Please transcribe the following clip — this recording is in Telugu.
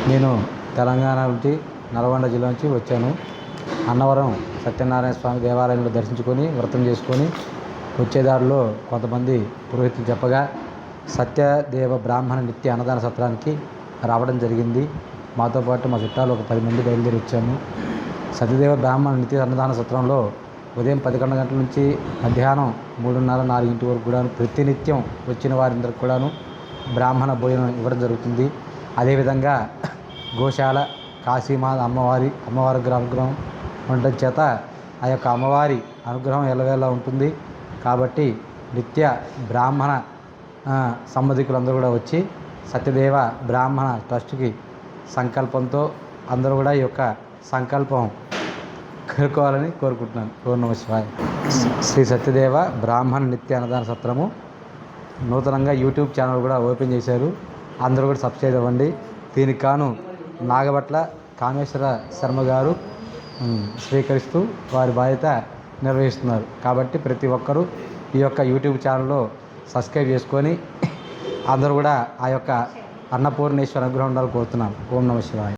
నేను తెలంగాణ నుంచి నల్గొండ జిల్లా నుంచి వచ్చాను. అన్నవరం సత్యనారాయణ స్వామి దేవాలయంలో దర్శించుకొని వ్రతం చేసుకొని వచ్చేదారిలో కొంతమంది పురోహితులు చెప్పగా సత్యదేవ బ్రాహ్మణ నిత్య అన్నదాన సత్రానికి రావడం జరిగింది. మాతో పాటు మా చుట్టాలు ఒక 10 మంది బయలుదేరి వచ్చాము. సత్యదేవ బ్రాహ్మణ నిత్య అన్నదాన సత్రంలో ఉదయం 11 గంటల నుంచి మధ్యాహ్నం 3:30, 4 వరకు కూడా ప్రతినిత్యం వచ్చిన వారందరికి కూడాను బ్రాహ్మణ భోజనం ఇవ్వడం జరుగుతుంది. అదేవిధంగా గోశాల కాశీమాత అమ్మవారి అనుగ్రహం ఉండటం చేత ఆ యొక్క అమ్మవారి అనుగ్రహం ఎల్లవేళలా ఉంటుంది. కాబట్టి నిత్య బ్రాహ్మణ సంబంధికులందరూ కూడా వచ్చి సత్యదేవ బ్రాహ్మణ ట్రస్ట్కి సంకల్పంతో అందరూ కూడా ఈ యొక్క సంకల్పం కోరుకోవాలని కోరుకుంటున్నాను. ఓం నమః శివాయ. శ్రీ సత్యదేవ బ్రాహ్మణ నిత్య అన్నదాన సత్రము నూతనంగా యూట్యూబ్ ఛానల్ కూడా ఓపెన్ చేశారు. అందరూ కూడా సబ్స్క్రైబ్ అవ్వండి. దీనికి కాను నాగభట్ల కామేశ్వర శర్మ గారు స్వీకరిస్తూ వారి బాధ్యత నిర్వహిస్తున్నారు. కాబట్టి ప్రతి ఒక్కరూ ఈ యొక్క యూట్యూబ్ ఛానల్లో సబ్స్క్రైబ్ చేసుకొని అందరూ కూడా ఆ యొక్క అన్నపూర్ణేశ్వర అనుగ్రహం ఉండాలని కోరుతున్నాం. ఓం నమః శివాయ.